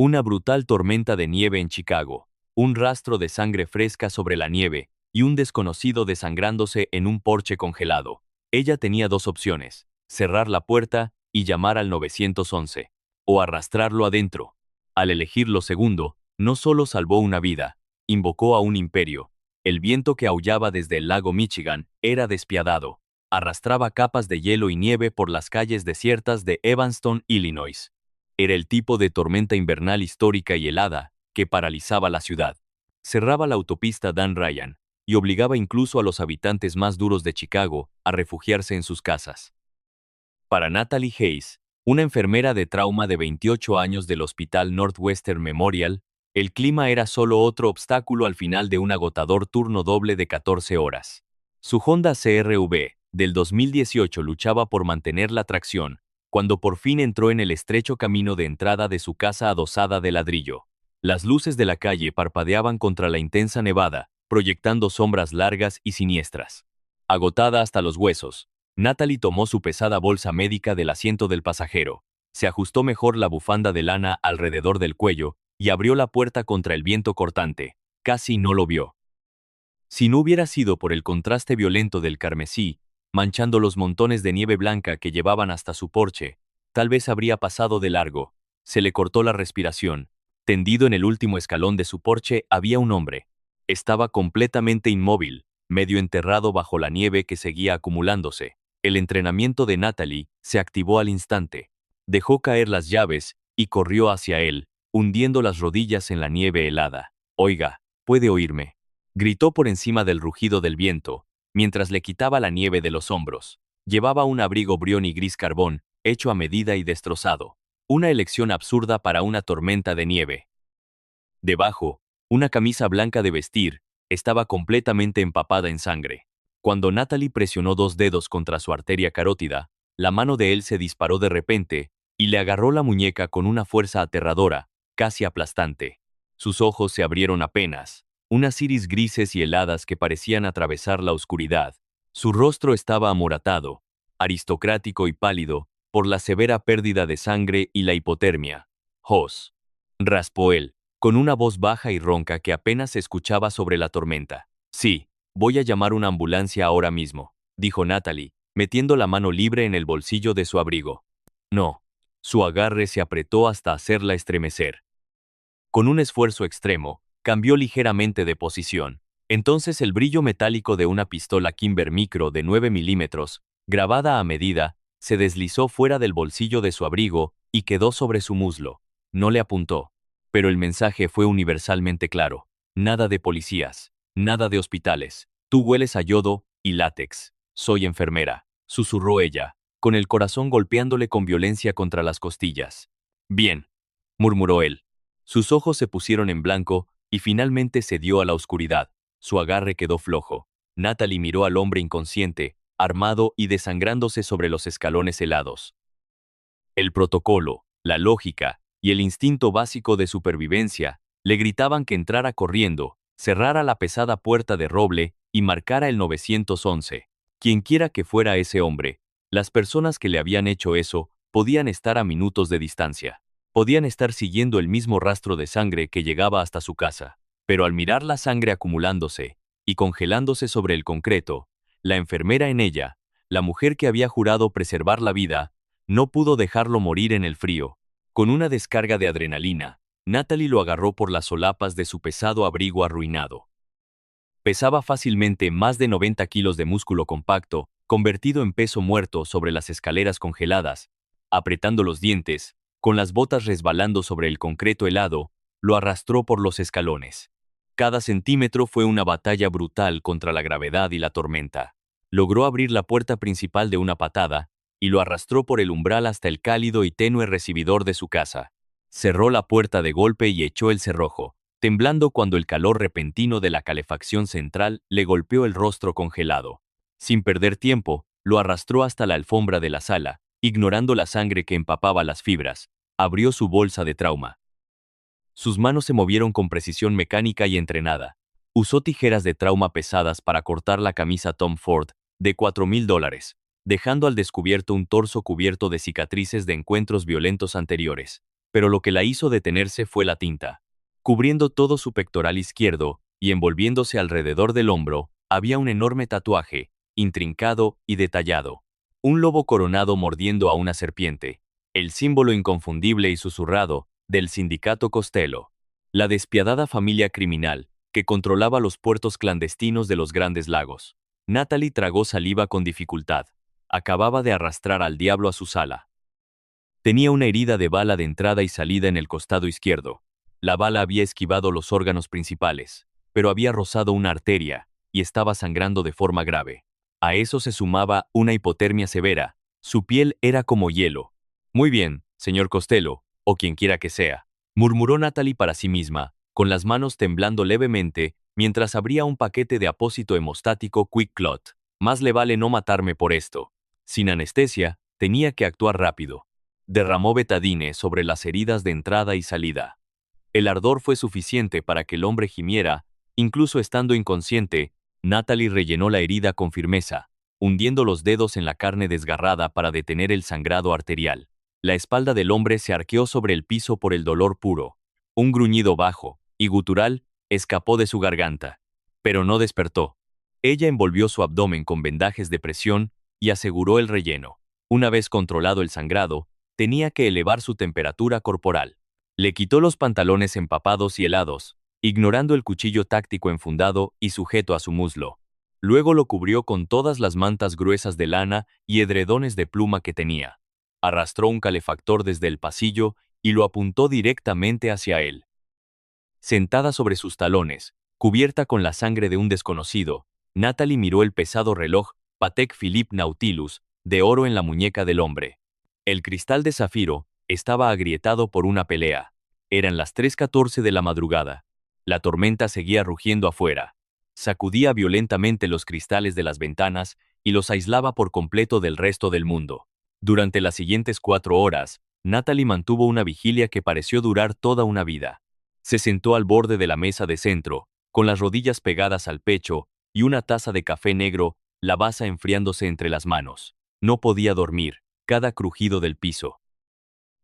Una brutal tormenta de nieve en Chicago, un rastro de sangre fresca sobre la nieve y un desconocido desangrándose en un porche congelado. Ella tenía dos opciones: cerrar la puerta y llamar al 911, o arrastrarlo adentro. Al elegir lo segundo, no solo salvó una vida, invocó a un imperio. El viento que aullaba desde el lago Michigan era despiadado. Arrastraba capas de hielo y nieve por las calles desiertas de Evanston, Illinois. Era el tipo de tormenta invernal histórica y helada que paralizaba la ciudad. Cerraba la autopista Dan Ryan y obligaba incluso a los habitantes más duros de Chicago a refugiarse en sus casas. Para Natalie Hayes, una enfermera de trauma de 28 años del Hospital Northwestern Memorial, el clima era solo otro obstáculo al final de un agotador turno doble de 14 horas. Su Honda CR-V del 2018 luchaba por mantener la tracción cuando por fin entró en el estrecho camino de entrada de su casa adosada de ladrillo. Las luces de la calle parpadeaban contra la intensa nevada, proyectando sombras largas y siniestras. Agotada hasta los huesos, Natalie tomó su pesada bolsa médica del asiento del pasajero, se ajustó mejor la bufanda de lana alrededor del cuello y abrió la puerta contra el viento cortante. Casi no lo vio. Si no hubiera sido por el contraste violento del carmesí, manchando los montones de nieve blanca que llevaban hasta su porche, tal vez habría pasado de largo. Se le cortó la respiración. Tendido en el último escalón de su porche había un hombre. Estaba completamente inmóvil, medio enterrado bajo la nieve que seguía acumulándose. El entrenamiento de Natalie se activó al instante. Dejó caer las llaves y corrió hacia él, hundiendo las rodillas en la nieve helada. «Oiga, ¿puede oírme?», gritó por encima del rugido del viento, mientras le quitaba la nieve de los hombros. Llevaba un abrigo Brioni gris carbón, hecho a medida y destrozado. Una elección absurda para una tormenta de nieve. Debajo, una camisa blanca de vestir estaba completamente empapada en sangre. Cuando Natalie presionó dos dedos contra su arteria carótida, la mano de él se disparó de repente y le agarró la muñeca con una fuerza aterradora, casi aplastante. Sus ojos se abrieron apenas, unas iris grises y heladas que parecían atravesar la oscuridad. Su rostro estaba amoratado, aristocrático y pálido, por la severa pérdida de sangre y la hipotermia. «Hoss», raspó él, con una voz baja y ronca que apenas se escuchaba sobre la tormenta. «Sí, voy a llamar una ambulancia ahora mismo», dijo Natalie, metiendo la mano libre en el bolsillo de su abrigo. «No». Su agarre se apretó hasta hacerla estremecer. Con un esfuerzo extremo, cambió ligeramente de posición. Entonces el brillo metálico de una pistola Kimber Micro de 9 milímetros, grabada a medida, se deslizó fuera del bolsillo de su abrigo y quedó sobre su muslo. No le apuntó. Pero el mensaje fue universalmente claro. Nada de policías, nada de hospitales. Tú hueles a yodo y látex. Soy enfermera, susurró ella, con el corazón golpeándole con violencia contra las costillas. Bien, murmuró él. Sus ojos se pusieron en blanco y finalmente cedió a la oscuridad. Su agarre quedó flojo. Natalie miró al hombre inconsciente, armado y desangrándose sobre los escalones helados. El protocolo, la lógica y el instinto básico de supervivencia le gritaban que entrara corriendo, cerrara la pesada puerta de roble y marcara el 911. Quienquiera que fuera ese hombre, las personas que le habían hecho eso podían estar a minutos de distancia. Podían estar siguiendo el mismo rastro de sangre que llegaba hasta su casa. Pero al mirar la sangre acumulándose y congelándose sobre el concreto, la enfermera en ella, la mujer que había jurado preservar la vida, no pudo dejarlo morir en el frío. Con una descarga de adrenalina, Natalie lo agarró por las solapas de su pesado abrigo arruinado. Pesaba fácilmente más de 90 kilos de músculo compacto, convertido en peso muerto sobre las escaleras congeladas. Apretando los dientes, con las botas resbalando sobre el concreto helado, lo arrastró por los escalones. Cada centímetro fue una batalla brutal contra la gravedad y la tormenta. Logró abrir la puerta principal de una patada y lo arrastró por el umbral hasta el cálido y tenue recibidor de su casa. Cerró la puerta de golpe y echó el cerrojo, temblando cuando el calor repentino de la calefacción central le golpeó el rostro congelado. Sin perder tiempo, lo arrastró hasta la alfombra de la sala, ignorando la sangre que empapaba las fibras. Abrió su bolsa de trauma. Sus manos se movieron con precisión mecánica y entrenada. Usó tijeras de trauma pesadas para cortar la camisa Tom Ford, de $4,000, dejando al descubierto un torso cubierto de cicatrices de encuentros violentos anteriores. pero lo que la hizo detenerse fue la tinta. Cubriendo todo su pectoral izquierdo y envolviéndose alrededor del hombro, había un enorme tatuaje, intrincado y detallado. Un lobo coronado mordiendo a una serpiente, el símbolo inconfundible y susurrado del Sindicato Costello, la despiadada familia criminal que controlaba los puertos clandestinos de los Grandes Lagos. Natalie tragó saliva con dificultad. Acababa de arrastrar al diablo a su sala. Tenía una herida de bala de entrada y salida en el costado izquierdo. La bala había esquivado los órganos principales, pero había rozado una arteria y estaba sangrando de forma grave. A eso se sumaba una hipotermia severa. Su piel era como hielo. Muy bien, señor Costello, o quien quiera que sea, murmuró Natalie para sí misma, con las manos temblando levemente, mientras abría un paquete de apósito hemostático Quick Clot. Más le vale no matarme por esto. Sin anestesia, tenía que actuar rápido. Derramó betadine sobre las heridas de entrada y salida. El ardor fue suficiente para que el hombre gimiera, incluso estando inconsciente. Natalie rellenó la herida con firmeza, hundiendo los dedos en la carne desgarrada para detener el sangrado arterial. La espalda del hombre se arqueó sobre el piso por el dolor puro. Un gruñido bajo y gutural escapó de su garganta, pero no despertó. Ella envolvió su abdomen con vendajes de presión y aseguró el relleno. Una vez controlado el sangrado, tenía que elevar su temperatura corporal. Le quitó los pantalones empapados y helados, ignorando el cuchillo táctico enfundado y sujeto a su muslo. Luego lo cubrió con todas las mantas gruesas de lana y edredones de pluma que tenía. Arrastró un calefactor desde el pasillo y lo apuntó directamente hacia él. Sentada sobre sus talones, cubierta con la sangre de un desconocido, Natalie miró el pesado reloj Patek Philippe Nautilus, de oro en la muñeca del hombre. El cristal de zafiro estaba agrietado por una pelea. Eran las 3:14 de la madrugada. La tormenta seguía rugiendo afuera. Sacudía violentamente los cristales de las ventanas y los aislaba por completo del resto del mundo. Durante las siguientes 4 horas, Natalie mantuvo una vigilia que pareció durar toda una vida. Se sentó al borde de la mesa de centro, con las rodillas pegadas al pecho y una taza de café negro, la basa enfriándose entre las manos. No podía dormir. Cada crujido del piso,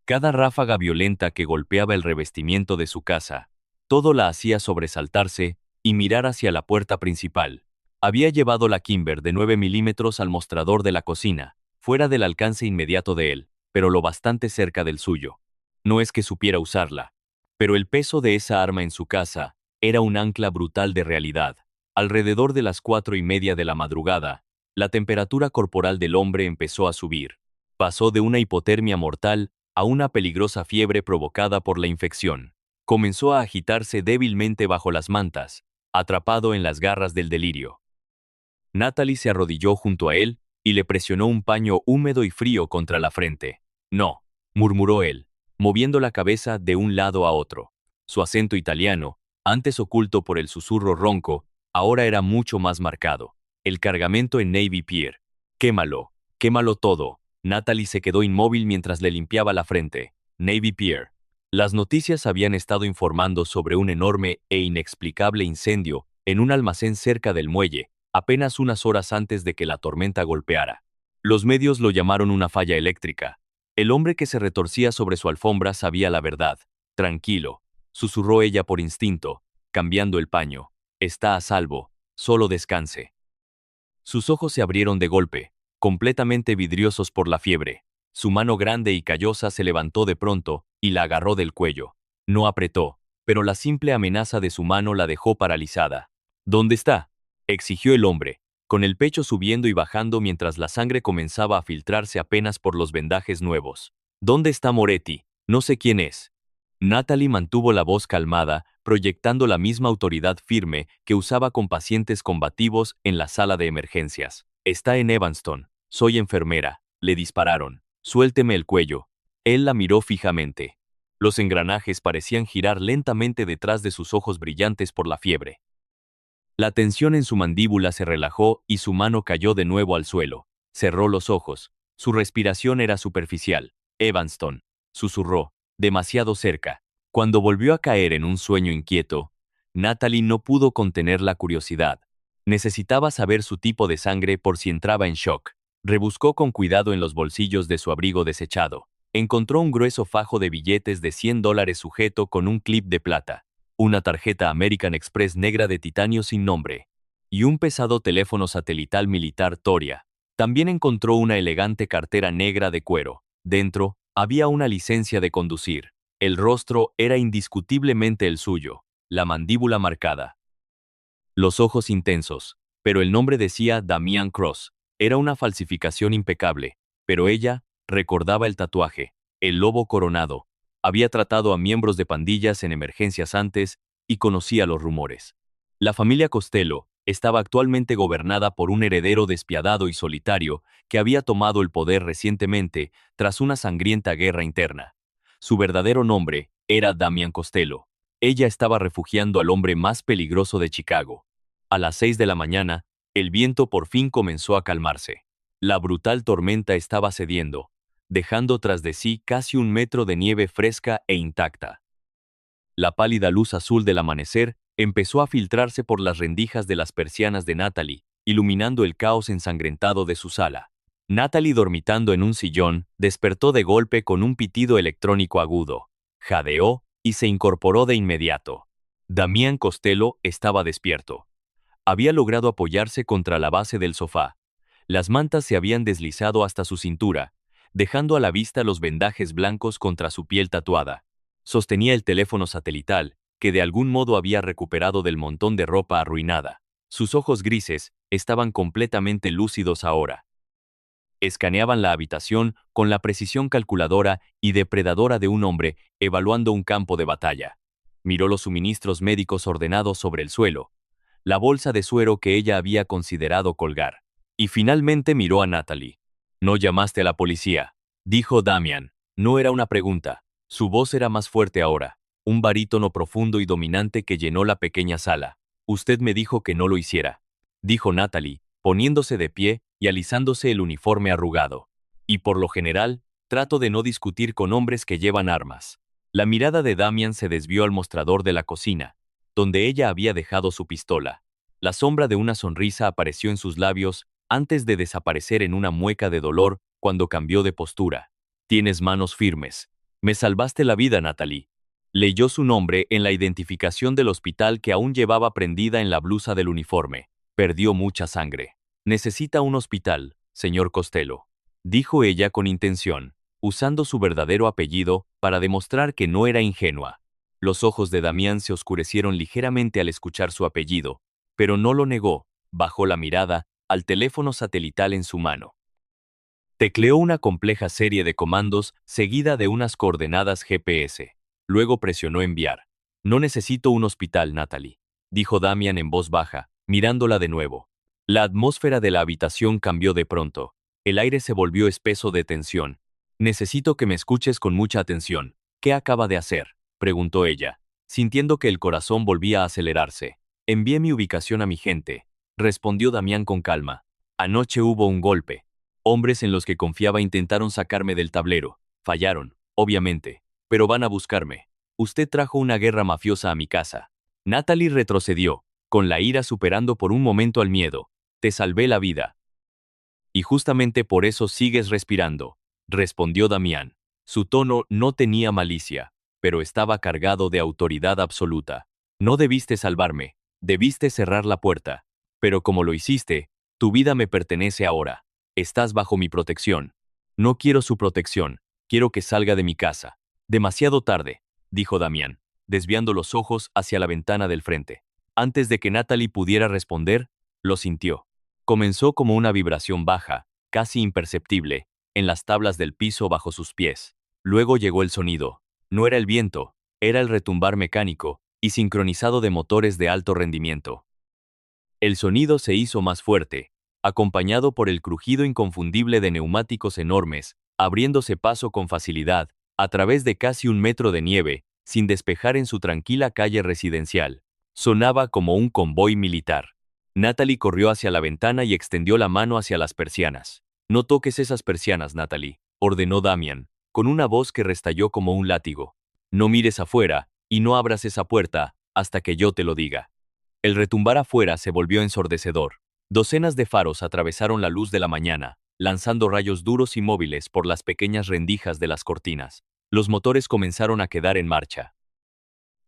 cada ráfaga violenta que golpeaba el revestimiento de su casa, todo la hacía sobresaltarse y mirar hacia la puerta principal. Había llevado la Kimber de 9 milímetros al mostrador de la cocina, fuera del alcance inmediato de él, pero lo bastante cerca del suyo. No es que supiera usarla, pero el peso de esa arma en su casa era un ancla brutal de realidad. Alrededor de las 4:30 de la madrugada, la temperatura corporal del hombre empezó a subir. Pasó de una hipotermia mortal a una peligrosa fiebre provocada por la infección. Comenzó a agitarse débilmente bajo las mantas, atrapado en las garras del delirio. Natalie se arrodilló junto a él y le presionó un paño húmedo y frío contra la frente. No, murmuró él, moviendo la cabeza de un lado a otro. Su acento italiano, antes oculto por el susurro ronco, ahora era mucho más marcado. El cargamento en Navy Pier. Quémalo, quémalo todo. Natalie se quedó inmóvil mientras le limpiaba la frente. Navy Pier. Las noticias habían estado informando sobre un enorme e inexplicable incendio en un almacén cerca del muelle, apenas unas horas antes de que la tormenta golpeara. Los medios lo llamaron una falla eléctrica. El hombre que se retorcía sobre su alfombra sabía la verdad. Tranquilo, susurró ella por instinto, cambiando el paño. Está a salvo, solo descanse. Sus ojos se abrieron de golpe, completamente vidriosos por la fiebre. Su mano grande y callosa se levantó de pronto y la agarró del cuello. No apretó, pero la simple amenaza de su mano la dejó paralizada. ¿Dónde está?, exigió el hombre, con el pecho subiendo y bajando mientras la sangre comenzaba a filtrarse apenas por los vendajes nuevos. ¿Dónde está Moretti? No sé quién es. Natalie mantuvo la voz calmada, proyectando la misma autoridad firme que usaba con pacientes combativos en la sala de emergencias. Está en Evanston. Soy enfermera. Le dispararon. Suélteme el cuello. Él la miró fijamente. Los engranajes parecían girar lentamente detrás de sus ojos brillantes por la fiebre. La tensión en su mandíbula se relajó y su mano cayó de nuevo al suelo. Cerró los ojos. Su respiración era superficial. Evanston, susurró, demasiado cerca. Cuando volvió a caer en un sueño inquieto, Natalie no pudo contener la curiosidad. Necesitaba saber su tipo de sangre por si entraba en shock. Rebuscó con cuidado en los bolsillos de su abrigo desechado. Encontró un grueso fajo de billetes de $100 sujeto con un clip de plata, una tarjeta American Express negra de titanio sin nombre, y un pesado teléfono satelital militar Toria. También encontró una elegante cartera negra de cuero. Dentro, había una licencia de conducir. El rostro era indiscutiblemente el suyo, la mandíbula marcada, los ojos intensos, pero el nombre decía Damian Cross. Era una falsificación impecable, pero ella recordaba el tatuaje, el lobo coronado. Había tratado a miembros de pandillas en emergencias antes y conocía los rumores. La familia Costello estaba actualmente gobernada por un heredero despiadado y solitario que había tomado el poder recientemente tras una sangrienta guerra interna. Su verdadero nombre era Damian Costello. Ella estaba refugiando al hombre más peligroso de Chicago. A las 6 de la mañana, el viento por fin comenzó a calmarse. La brutal tormenta estaba cediendo, dejando tras de sí casi 1 metro de nieve fresca e intacta. La pálida luz azul del amanecer empezó a filtrarse por las rendijas de las persianas de Natalie, iluminando el caos ensangrentado de su sala. Natalie, dormitando en un sillón, despertó de golpe con un pitido electrónico agudo. Jadeó y se incorporó de inmediato. Damian Costello estaba despierto. Había logrado apoyarse contra la base del sofá. Las mantas se habían deslizado hasta su cintura, dejando a la vista los vendajes blancos contra su piel tatuada. Sostenía el teléfono satelital, que de algún modo había recuperado del montón de ropa arruinada. Sus ojos grises estaban completamente lúcidos ahora. Escaneaban la habitación con la precisión calculadora y depredadora de un hombre evaluando un campo de batalla. Miró los suministros médicos ordenados sobre el suelo, la bolsa de suero que ella había considerado colgar. Y finalmente miró a Natalie. «¿No llamaste a la policía?», dijo Damian. No era una pregunta. Su voz era más fuerte ahora, un barítono profundo y dominante que llenó la pequeña sala. «Usted me dijo que no lo hiciera», dijo Natalie, poniéndose de pie y alisándose el uniforme arrugado. «Y por lo general, trato de no discutir con hombres que llevan armas». La mirada de Damian se desvió al mostrador de la cocina, donde ella había dejado su pistola. La sombra de una sonrisa apareció en sus labios antes de desaparecer en una mueca de dolor cuando cambió de postura. «Tienes manos firmes. Me salvaste la vida, Natalie». Leyó su nombre en la identificación del hospital que aún llevaba prendida en la blusa del uniforme. «Perdió mucha sangre. Necesita un hospital, señor Costello», dijo ella con intención, usando su verdadero apellido para demostrar que no era ingenua. Los ojos de Damián se oscurecieron ligeramente al escuchar su apellido, pero no lo negó. Bajó la mirada al teléfono satelital en su mano. Tecleó una compleja serie de comandos seguida de unas coordenadas GPS. Luego presionó enviar. «No necesito un hospital, Natalie», dijo Damian en voz baja, mirándola de nuevo. La atmósfera de la habitación cambió de pronto. El aire se volvió espeso de tensión. «Necesito que me escuches con mucha atención. ¿Qué acaba de hacer?», preguntó ella, sintiendo que el corazón volvía a acelerarse. «Envié mi ubicación a mi gente», respondió Damián con calma. «Anoche hubo un golpe. Hombres en los que confiaba intentaron sacarme del tablero. Fallaron, obviamente, pero van a buscarme. Usted trajo una guerra mafiosa a mi casa». Natalie retrocedió, con la ira superando por un momento al miedo. «Te salvé la vida. Y justamente por eso sigues respirando», respondió Damián. Su tono no tenía malicia, pero estaba cargado de autoridad absoluta. «No debiste salvarme, debiste cerrar la puerta. Pero como lo hiciste, tu vida me pertenece ahora. Estás bajo mi protección». «No quiero su protección, quiero que salga de mi casa». «Demasiado tarde», dijo Damián, desviando los ojos hacia la ventana del frente. Antes de que Natalie pudiera responder, lo sintió. Comenzó como una vibración baja, casi imperceptible, en las tablas del piso bajo sus pies. Luego llegó el sonido. No era el viento, era el retumbar mecánico y sincronizado de motores de alto rendimiento. El sonido se hizo más fuerte, acompañado por el crujido inconfundible de neumáticos enormes, abriéndose paso con facilidad, a través de casi 1 metro de nieve, sin despejar en su tranquila calle residencial. Sonaba como un convoy militar. Natalie corrió hacia la ventana y extendió la mano hacia las persianas. «No toques esas persianas, Natalie», ordenó Damian, con una voz que restalló como un látigo. «No mires afuera, y no abras esa puerta, hasta que yo te lo diga». El retumbar afuera se volvió ensordecedor. Docenas de faros atravesaron la luz de la mañana, lanzando rayos duros y móviles por las pequeñas rendijas de las cortinas. Los motores comenzaron a quedar en marcha.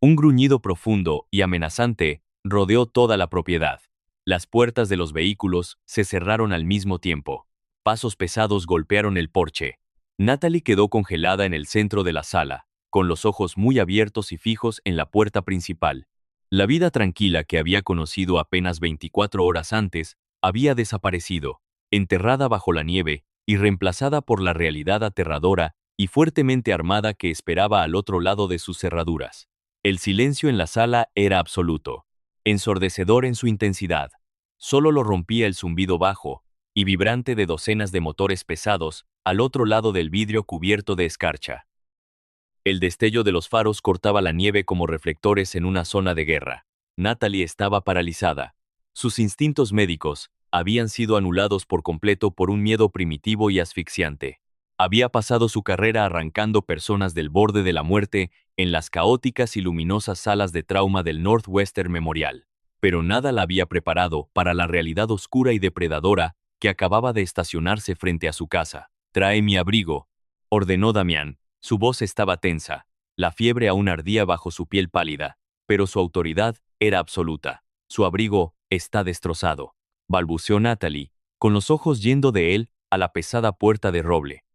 Un gruñido profundo y amenazante rodeó toda la propiedad. Las puertas de los vehículos se cerraron al mismo tiempo. Pasos pesados golpearon el porche. Natalie quedó congelada en el centro de la sala, con los ojos muy abiertos y fijos en la puerta principal. La vida tranquila que había conocido apenas 24 horas antes había desaparecido, enterrada bajo la nieve y reemplazada por la realidad aterradora y fuertemente armada que esperaba al otro lado de sus cerraduras. El silencio en la sala era absoluto, ensordecedor en su intensidad. Solo lo rompía el zumbido bajo y vibrante de docenas de motores pesados al otro lado del vidrio cubierto de escarcha. El destello de los faros cortaba la nieve como reflectores en una zona de guerra. Natalie estaba paralizada. Sus instintos médicos habían sido anulados por completo por un miedo primitivo y asfixiante. Había pasado su carrera arrancando personas del borde de la muerte en las caóticas y luminosas salas de trauma del Northwestern Memorial. Pero nada la había preparado para la realidad oscura y depredadora que acababa de estacionarse frente a su casa. «Trae mi abrigo», ordenó Damián. Su voz estaba tensa. La fiebre aún ardía bajo su piel pálida, pero su autoridad era absoluta. «Su abrigo está destrozado», balbuceó Natalie, con los ojos yendo de él a la pesada puerta de roble.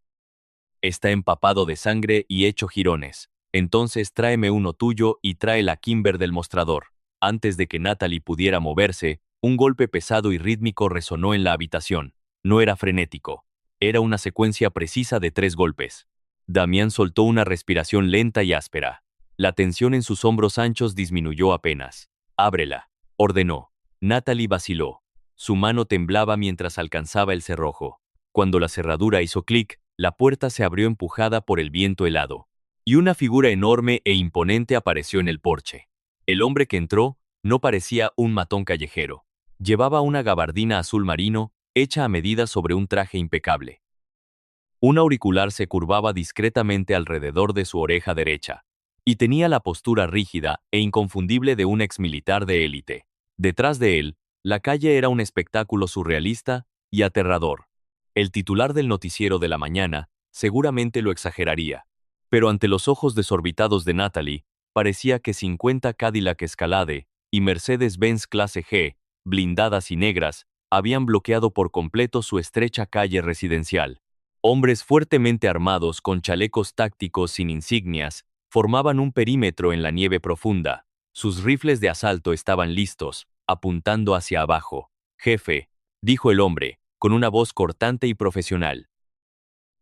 «Está empapado de sangre y hecho jirones. Entonces tráeme uno tuyo y trae la Kimber del mostrador». Antes de que Natalie pudiera moverse, un golpe pesado y rítmico resonó en la habitación. No era frenético. Era una secuencia precisa de 3 golpes. Damián soltó una respiración lenta y áspera. La tensión en sus hombros anchos disminuyó apenas. «Ábrela», ordenó. Natalie vaciló. Su mano temblaba mientras alcanzaba el cerrojo. Cuando la cerradura hizo clic, la puerta se abrió empujada por el viento helado. Y una figura enorme e imponente apareció en el porche. El hombre que entró no parecía un matón callejero. Llevaba una gabardina azul marino, hecha a medida sobre un traje impecable. Un auricular se curvaba discretamente alrededor de su oreja derecha, y tenía la postura rígida e inconfundible de un exmilitar de élite. Detrás de él, la calle era un espectáculo surrealista y aterrador. El titular del noticiero de la mañana seguramente lo exageraría, pero ante los ojos desorbitados de Natalie, parecía que 50 Cadillac Escalade y Mercedes-Benz clase G, blindadas y negras, habían bloqueado por completo su estrecha calle residencial. Hombres fuertemente armados con chalecos tácticos sin insignias formaban un perímetro en la nieve profunda. Sus rifles de asalto estaban listos, apuntando hacia abajo. «Jefe», dijo el hombre, con una voz cortante y profesional.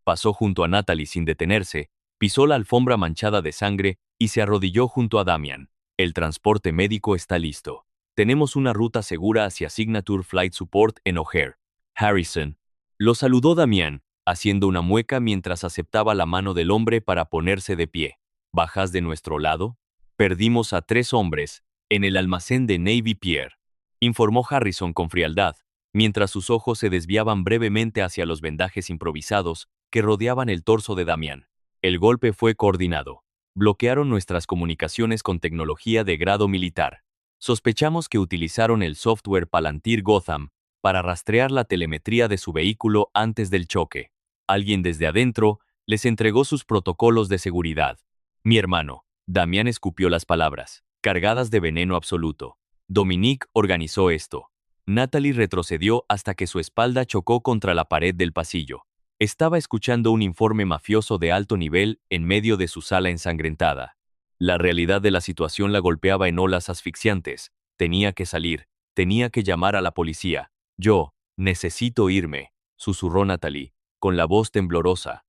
Pasó junto a Natalie sin detenerse, pisó la alfombra manchada de sangre y se arrodilló junto a Damián. «El transporte médico está listo. Tenemos una ruta segura hacia Signature Flight Support en O'Hare. Harrison». Lo saludó Damián, haciendo una mueca mientras aceptaba la mano del hombre para ponerse de pie. «¿Bajas de nuestro lado?» «Perdimos a 3 hombres en el almacén de Navy Pier», informó Harrison con frialdad, mientras sus ojos se desviaban brevemente hacia los vendajes improvisados que rodeaban el torso de Damián. «El golpe fue coordinado. Bloquearon nuestras comunicaciones con tecnología de grado militar. Sospechamos que utilizaron el software Palantir Gotham para rastrear la telemetría de su vehículo antes del choque. Alguien desde adentro les entregó sus protocolos de seguridad. Mi hermano». Damián escupió las palabras, cargadas de veneno absoluto. «Dominique organizó esto». Natalie retrocedió hasta que su espalda chocó contra la pared del pasillo. Estaba escuchando un informe mafioso de alto nivel en medio de su sala ensangrentada. La realidad de la situación la golpeaba en olas asfixiantes. Tenía que salir, tenía que llamar a la policía. «Yo necesito irme», susurró Natalie, con la voz temblorosa.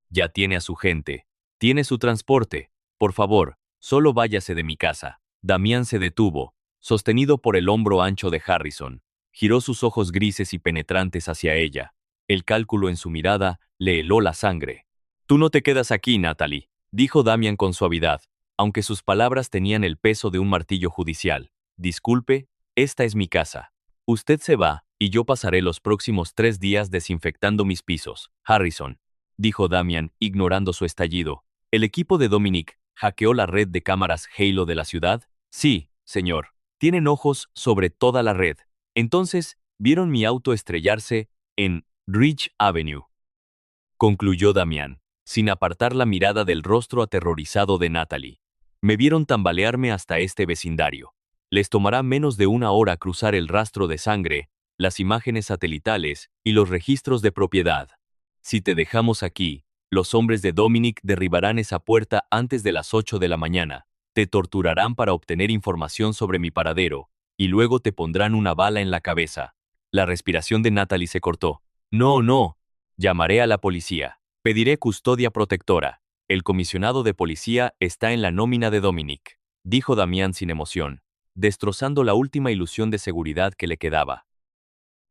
«Ya tiene a su gente, tiene su transporte. Por favor, solo váyase de mi casa». Damián se detuvo, sostenido por el hombro ancho de Harrison. Giró sus ojos grises y penetrantes hacia ella. El cálculo en su mirada le heló la sangre. «Tú no te quedas aquí, Natalie», dijo Damián con suavidad, aunque sus palabras tenían el peso de un martillo judicial. «Disculpe, esta es mi casa. Usted se va, y yo pasaré los próximos 3 días desinfectando mis pisos». «Harrison», dijo Damián, ignorando su estallido. «¿El equipo de Dominic hackeó la red de cámaras Halo de la ciudad?» «Sí, señor. Tienen ojos sobre toda la red. Entonces, vieron mi auto estrellarse en Ridge Avenue, concluyó Damián, sin apartar la mirada del rostro aterrorizado de Natalie. Me vieron tambalearme hasta este vecindario. Les tomará menos de una hora cruzar el rastro de sangre, las imágenes satelitales y los registros de propiedad. Si te dejamos aquí, los hombres de Dominic derribarán esa puerta antes de las 8 de la mañana, te torturarán para obtener información sobre mi paradero, y luego te pondrán una bala en la cabeza. La respiración de Natalie se cortó. No, no. Llamaré a la policía. Pediré custodia protectora. El comisionado de policía está en la nómina de Dominic, dijo Damián sin emoción, destrozando la última ilusión de seguridad que le quedaba.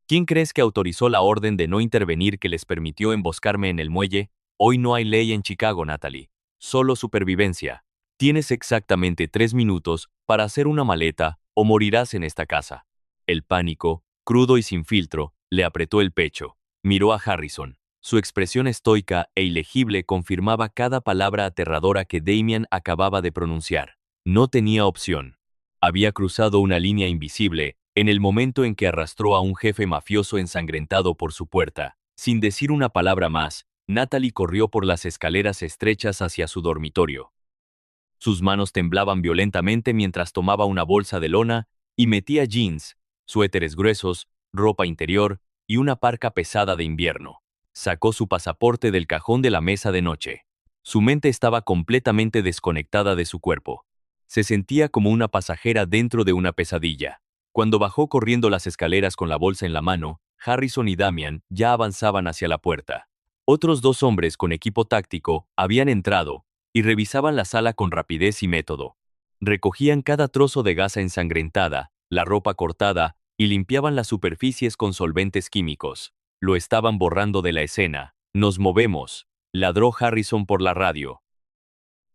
¿Quién crees que autorizó la orden de no intervenir que les permitió emboscarme en el muelle? Hoy no hay ley en Chicago, Natalie. Solo supervivencia. Tienes exactamente 3 minutos para hacer una maleta o morirás en esta casa. El pánico, crudo y sin filtro, le apretó el pecho. Miró a Harrison. Su expresión estoica e ilegible confirmaba cada palabra aterradora que Damian acababa de pronunciar. No tenía opción. Había cruzado una línea invisible en el momento en que arrastró a un jefe mafioso ensangrentado por su puerta. Sin decir una palabra más, Natalie corrió por las escaleras estrechas hacia su dormitorio. Sus manos temblaban violentamente mientras tomaba una bolsa de lona y metía jeans, suéteres gruesos, ropa interior y una parca pesada de invierno. Sacó su pasaporte del cajón de la mesa de noche. Su mente estaba completamente desconectada de su cuerpo. Se sentía como una pasajera dentro de una pesadilla. Cuando bajó corriendo las escaleras con la bolsa en la mano, Harrison y Damian ya avanzaban hacia la puerta. Otros 2 hombres con equipo táctico habían entrado y revisaban la sala con rapidez y método. Recogían cada trozo de gasa ensangrentada, la ropa cortada y limpiaban las superficies con solventes químicos. Lo estaban borrando de la escena. Nos movemos, ladró Harrison por la radio.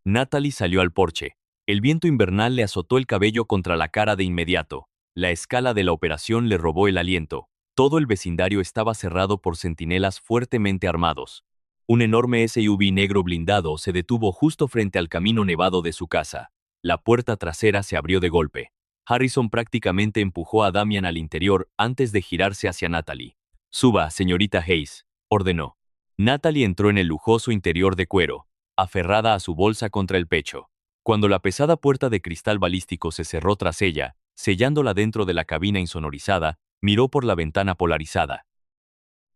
Natalie salió al porche. El viento invernal le azotó el cabello contra la cara de inmediato. La escala de la operación le robó el aliento. Todo el vecindario estaba cerrado por centinelas fuertemente armados. Un enorme SUV negro blindado se detuvo justo frente al camino nevado de su casa. La puerta trasera se abrió de golpe. Harrison prácticamente empujó a Damian al interior antes de girarse hacia Natalie. Suba, señorita Hayes, ordenó. Natalie entró en el lujoso interior de cuero, aferrada a su bolsa contra el pecho. Cuando la pesada puerta de cristal balístico se cerró tras ella, sellándola dentro de la cabina insonorizada, miró por la ventana polarizada.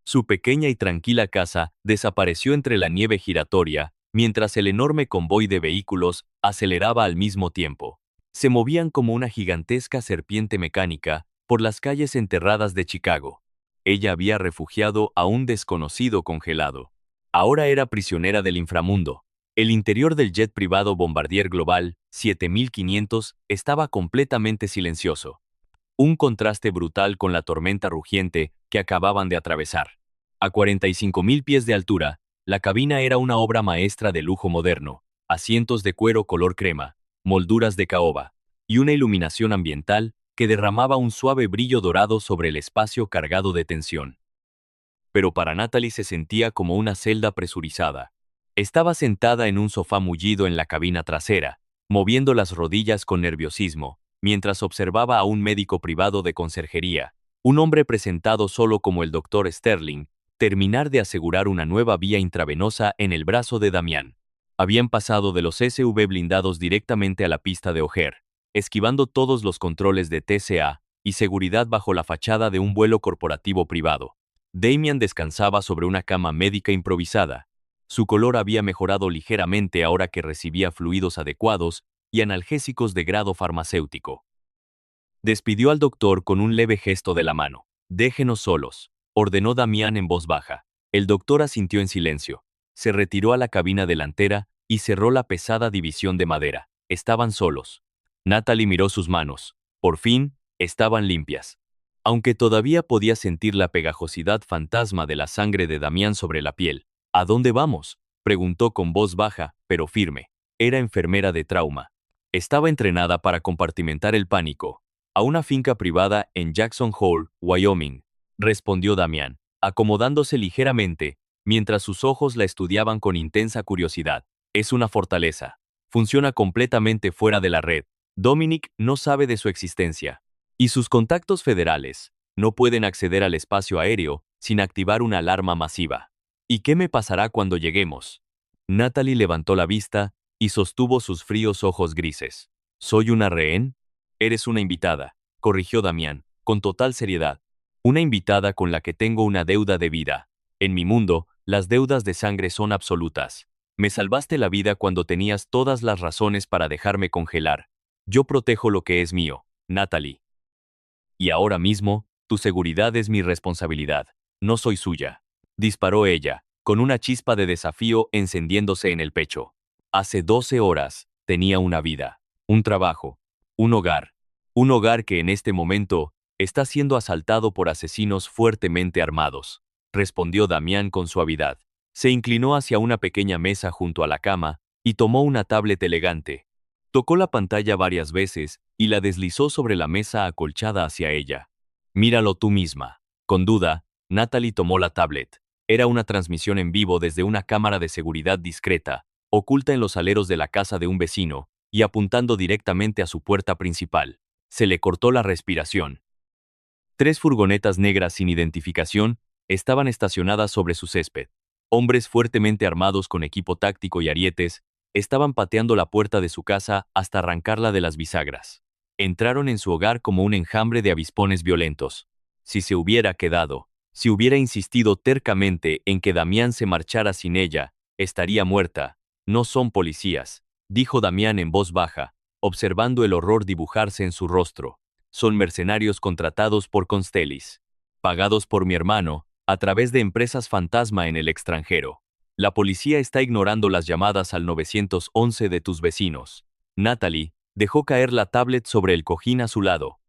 Su pequeña y tranquila casa desapareció entre la nieve giratoria, mientras el enorme convoy de vehículos aceleraba al mismo tiempo. Se movían como una gigantesca serpiente mecánica por las calles enterradas de Chicago. Ella había refugiado a un desconocido congelado. Ahora era prisionera del inframundo. El interior del jet privado Bombardier Global 7500 estaba completamente silencioso. Un contraste brutal con la tormenta rugiente que acababan de atravesar. A 45.000 pies de altura, la cabina era una obra maestra de lujo moderno, asientos de cuero color crema, molduras de caoba, y una iluminación ambiental que derramaba un suave brillo dorado sobre el espacio cargado de tensión. Pero para Natalie se sentía como una celda presurizada. Estaba sentada en un sofá mullido en la cabina trasera, moviendo las rodillas con nerviosismo, mientras observaba a un médico privado de conserjería, un hombre presentado solo como el Dr. Sterling, terminar de asegurar una nueva vía intravenosa en el brazo de Damián. Habían pasado de los SUV blindados directamente a la pista de O'Hare, esquivando todos los controles de TSA y seguridad bajo la fachada de un vuelo corporativo privado. Damián descansaba sobre una cama médica improvisada. Su color había mejorado ligeramente ahora que recibía fluidos adecuados y analgésicos de grado farmacéutico. Despidió al doctor con un leve gesto de la mano. «Déjenos solos», ordenó Damián en voz baja. El doctor asintió en silencio. Se retiró a la cabina delantera y cerró la pesada división de madera. Estaban solos. Natalie miró sus manos. Por fin, estaban limpias. Aunque todavía podía sentir la pegajosidad fantasma de la sangre de Damián sobre la piel. «¿A dónde vamos?», preguntó con voz baja, pero firme. Era enfermera de trauma. Estaba entrenada para compartimentar el pánico. «A una finca privada en Jackson Hole, Wyoming», respondió Damián, acomodándose ligeramente, mientras sus ojos la estudiaban con intensa curiosidad. «Es una fortaleza. Funciona completamente fuera de la red. Dominic no sabe de su existencia. Y sus contactos federales no pueden acceder al espacio aéreo sin activar una alarma masiva. ¿Y qué me pasará cuando lleguemos? Natalie levantó la vista y sostuvo sus fríos ojos grises. ¿Soy una rehén? Eres una invitada, corrigió Damián, con total seriedad. Una invitada con la que tengo una deuda de vida. En mi mundo, las deudas de sangre son absolutas. Me salvaste la vida cuando tenías todas las razones para dejarme congelar. Yo protejo lo que es mío, Natalie. Y ahora mismo, tu seguridad es mi responsabilidad, no soy suya. Disparó ella, con una chispa de desafío encendiéndose en el pecho. Hace 12 horas, tenía una vida, un trabajo, un hogar. Un hogar que en este momento está siendo asaltado por asesinos fuertemente armados, respondió Damián con suavidad. Se inclinó hacia una pequeña mesa junto a la cama y tomó una tablet elegante. Tocó la pantalla varias veces y la deslizó sobre la mesa acolchada hacia ella. Míralo tú misma. Con duda, Natalie tomó la tablet. Era una transmisión en vivo desde una cámara de seguridad discreta, oculta en los aleros de la casa de un vecino y apuntando directamente a su puerta principal. Se le cortó la respiración. 3 furgonetas negras sin identificación estaban estacionadas sobre su césped. Hombres fuertemente armados con equipo táctico y arietes estaban pateando la puerta de su casa hasta arrancarla de las bisagras. Entraron en su hogar como un enjambre de avispones violentos. Si se hubiera quedado, si hubiera insistido tercamente en que Damián se marchara sin ella, estaría muerta. No son policías, dijo Damián en voz baja, observando el horror dibujarse en su rostro. Son mercenarios contratados por Constellis, pagados por mi hermano, a través de empresas fantasma en el extranjero. La policía está ignorando las llamadas al 911 de tus vecinos. Natalie dejó caer la tablet sobre el cojín a su lado.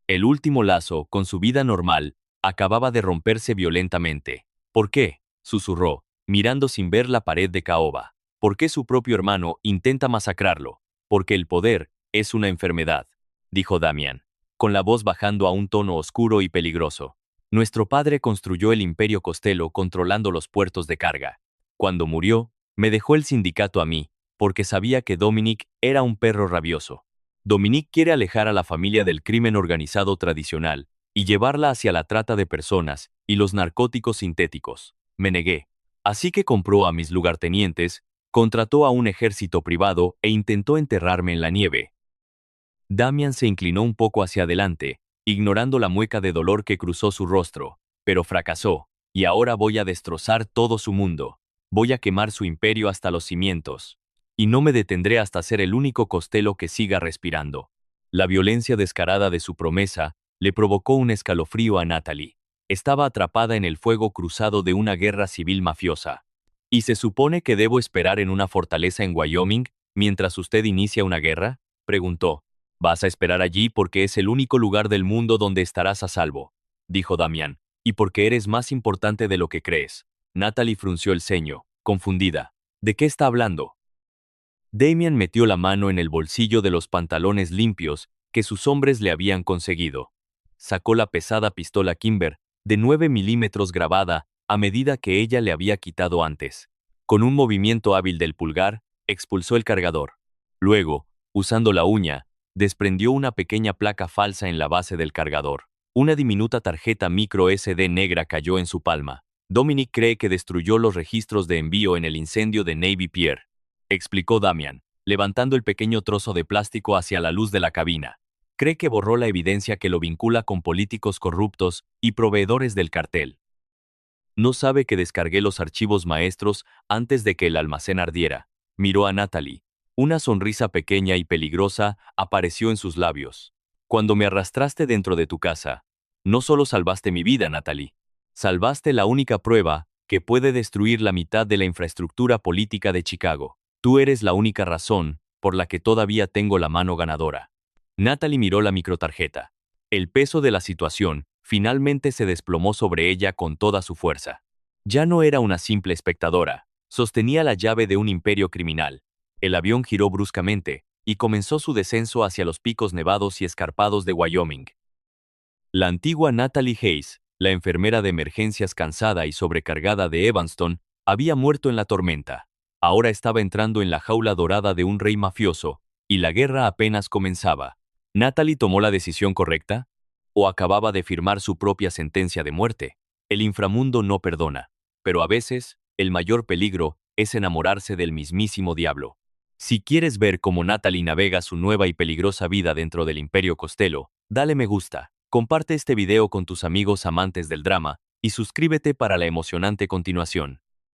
El último lazo, con su vida normal, acababa de romperse violentamente. ¿Por qué?, susurró, mirando sin ver la pared de caoba. ¿Por qué su propio hermano intenta masacrarlo? Porque el poder es una enfermedad, dijo Damián, con la voz bajando a un tono oscuro y peligroso. Nuestro padre construyó el Imperio Costello controlando los puertos de carga. Cuando murió, me dejó el sindicato a mí, porque sabía que Dominic era un perro rabioso. Dominic quiere alejar a la familia del crimen organizado tradicional y llevarla hacia la trata de personas y los narcóticos sintéticos. Me negué. Así que compró a mis lugartenientes, contrató a un ejército privado e intentó enterrarme en la nieve. Damián se inclinó un poco hacia adelante, ignorando la mueca de dolor que cruzó su rostro, pero fracasó, y ahora voy a destrozar todo su mundo. Voy a quemar su imperio hasta los cimientos. Y no me detendré hasta ser el único Costello que siga respirando. La violencia descarada de su promesa le provocó un escalofrío a Natalie. Estaba atrapada en el fuego cruzado de una guerra civil mafiosa. ¿Y se supone que debo esperar en una fortaleza en Wyoming mientras usted inicia una guerra?, preguntó. Vas a esperar allí porque es el único lugar del mundo donde estarás a salvo, dijo Damián, y porque eres más importante de lo que crees. Natalie frunció el ceño, confundida. ¿De qué está hablando? Damián metió la mano en el bolsillo de los pantalones limpios que sus hombres le habían conseguido. Sacó la pesada pistola Kimber, de 9 milímetros grabada, a medida que ella le había quitado antes. Con un movimiento hábil del pulgar, expulsó el cargador. Luego, usando la uña, desprendió una pequeña placa falsa en la base del cargador. Una diminuta tarjeta micro SD negra cayó en su palma. Dominic cree que destruyó los registros de envío en el incendio de Navy Pier, explicó Damián, levantando el pequeño trozo de plástico hacia la luz de la cabina. Cree que borró la evidencia que lo vincula con políticos corruptos y proveedores del cartel. No sabe que descargué los archivos maestros antes de que el almacén ardiera. Miró a Natalie. Una sonrisa pequeña y peligrosa apareció en sus labios. Cuando me arrastraste dentro de tu casa, no solo salvaste mi vida, Natalie, salvaste la única prueba que puede destruir la mitad de la infraestructura política de Chicago. Tú eres la única razón por la que todavía tengo la mano ganadora. Natalie miró la microtarjeta. El peso de la situación finalmente se desplomó sobre ella con toda su fuerza. Ya no era una simple espectadora, sostenía la llave de un imperio criminal. El avión giró bruscamente y comenzó su descenso hacia los picos nevados y escarpados de Wyoming. La antigua Natalie Hayes, la enfermera de emergencias cansada y sobrecargada de Evanston, había muerto en la tormenta. Ahora estaba entrando en la jaula dorada de un rey mafioso, y la guerra apenas comenzaba. ¿Natalie tomó la decisión correcta? ¿O acababa de firmar su propia sentencia de muerte? El inframundo no perdona, pero a veces, el mayor peligro es enamorarse del mismísimo diablo. Si quieres ver cómo Natalie navega su nueva y peligrosa vida dentro del Imperio Costello, dale me gusta, comparte este video con tus amigos amantes del drama y suscríbete para la emocionante continuación.